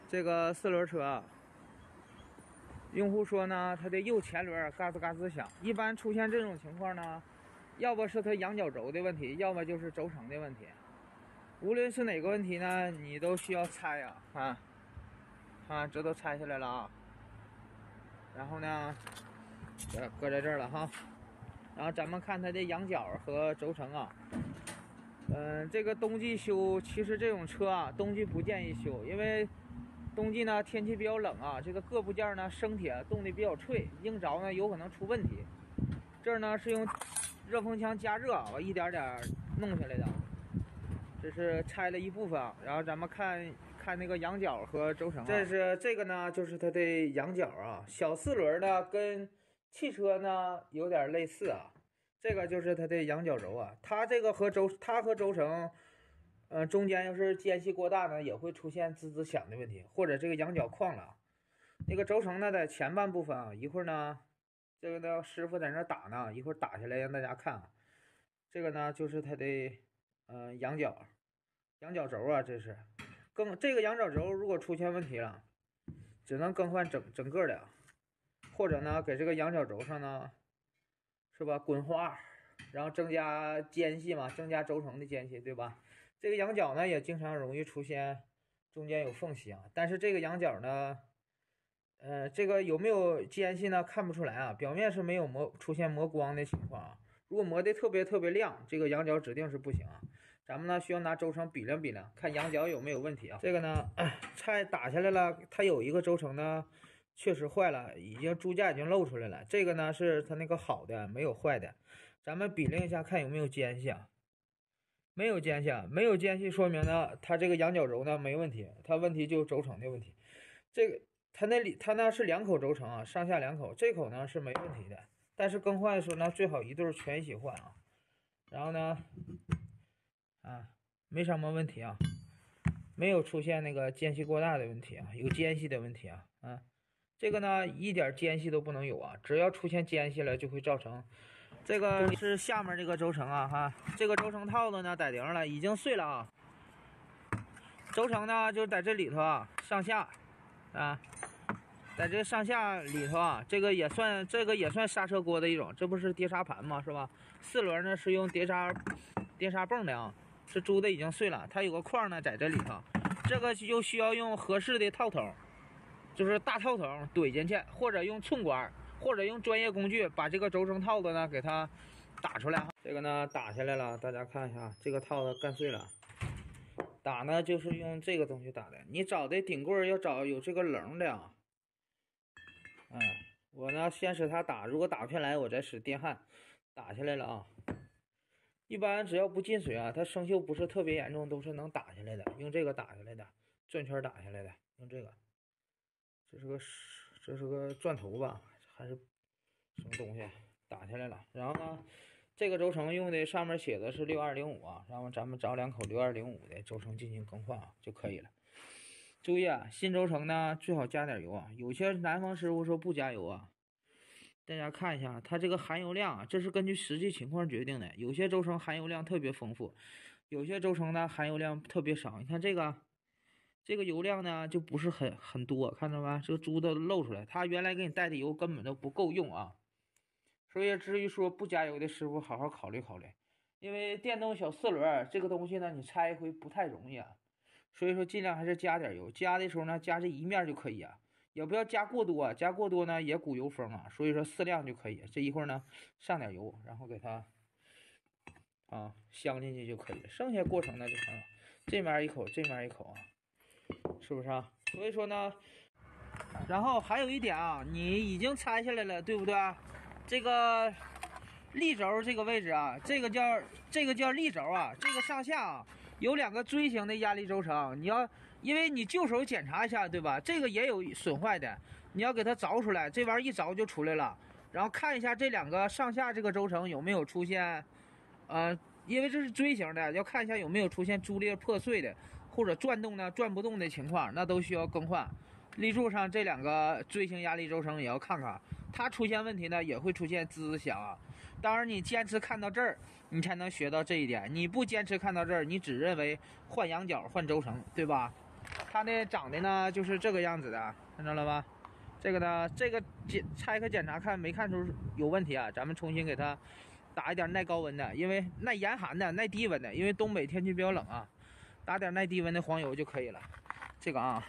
这个四轮车啊，用户说呢，它的右前轮嘎吱嘎吱响。一般出现这种情况呢，要不是它仰角轴的问题，要么就是轴承的问题。无论是哪个问题呢，你都需要拆呀，这都拆下来了啊。然后呢，搁在这儿了哈。然后咱们看它的仰角和轴承啊。这个冬季修，其实这种车啊，冬季不建议修，因为冬季呢天气比较冷啊，这个各部件呢生铁冻得比较脆，硬着呢有可能出问题。这儿呢是用热风枪加热，我一点点弄下来的。这是拆了一部分，然后咱们看那个仰角和轴承。这个呢就是它的仰角啊，小四轮呢跟汽车呢有点类似啊。这个就是它的仰角轴啊，它和轴承，中间要是间隙过大呢，也会出现滋滋响的问题，或者这个仰角旷了。那个轴承呢，在前半部分啊，一会儿呢，这个呢师傅在那打呢，一会儿打下来让大家看啊。这个呢就是它的仰角轴啊，这是这个仰角轴如果出现问题了，只能更换整个的，或者呢给这个仰角轴上呢。是吧？滚花，然后增加间隙嘛，增加轴承的间隙，对吧？这个仰角呢也经常容易出现中间有缝隙啊。但是这个仰角呢，这个有没有间隙呢？看不出来啊，表面是没有出现磨光的情况啊。如果磨的特别亮，这个仰角指定是不行啊。咱们呢需要拿轴承比量，看仰角有没有问题啊。这个呢，打下来了，它有一个轴承呢。确实坏了，支架已经露出来了。这个呢是它那个好的，没有坏的。咱们比量一下，看有没有间隙啊？没有间隙，说明呢它这个仰角轴呢没问题，它问题就是轴承的问题。这个它那是2口轴承啊，上下2口，这口呢是没问题的。但是更换的时候呢，最好一对全一起换啊。然后呢，没什么问题啊，没有出现那个间隙过大的问题啊，有间隙的问题啊，这个呢一点间隙都不能有啊，只要出现间隙了就会造成。这个是下面这个轴承啊，这个轴承套子呢在顶上了，已经碎了啊。轴承呢就在这里头啊，上下在这上下里头啊，这个也算刹车锅的一种，这不是碟刹盘吗？是吧？四轮呢是用碟刹泵的啊，这珠子已经碎了，它有个框呢在这里头，这个就需要用合适的套筒。就是大套筒怼进去，或者用寸管，或者用专业工具把这个轴承套子呢给它打出来。这个呢打下来了，大家看一下，这个套子干碎了。打呢就是用这个东西打的，你找的顶棍要找有这个棱的啊。我呢先使它打，如果打不下来，我再使电焊打下来了啊。一般只要不进水啊，它生锈不是特别严重，都是能打下来的。用这个打下来的，转圈打下来的，用这个。这是个钻头吧，还是什么东西打下来了？然后呢，这个轴承用的上面写的是6205啊，然后咱们找2口6205的轴承进行更换啊就可以了。注意啊，新轴承呢最好加点油啊，有些南方师傅说不加油啊。大家看一下它这个含油量啊，这是根据实际情况决定的，有些轴承含油量特别丰富，有些轴承呢含油量特别少。你看这个油量呢就不是很多，看着吧？这个珠子露出来，它原来给你带的油根本都不够用啊。所以至于说不加油的师傅，好好考虑考虑，因为电动小四轮这个东西呢，你拆一回不太容易啊。所以说尽量还是加点油，加的时候呢加这一面就可以啊，也不要加过多啊，加过多呢也鼓油封啊。所以说适量就可以。这一会儿呢上点油，然后给它镶进去就可以了，剩下过程呢就很好，这面一口，这面一口啊。是不是啊？所以说呢，然后还有一点啊，你已经拆下来了，对不对？这个立轴这个位置啊，这个叫立轴啊，这个上下啊有2个锥形的压力轴承，因为你就手检查一下，对吧？这个也有损坏的，你要给它凿出来，这玩意儿一凿就出来了，然后看一下这2个上下这个轴承有没有出现，因为这是锥形的，要看一下有没有出现猪裂破碎的。或者转动呢转不动的情况，那都需要更换。立柱上这2个锥形压力轴承也要看看，它出现问题呢也会出现滋滋响啊。当然你坚持看到这儿，你才能学到这一点。你不坚持看到这儿，你只认为换仰角换轴承，对吧？它呢长得呢就是这个样子的，看着了吧？这个呢，这个拆开检查看没看出有问题啊？咱们重新给它打一点耐高温的，因为耐严寒的、耐低温的，因为东北天气比较冷啊，打点耐低温的黄油就可以了。这个啊。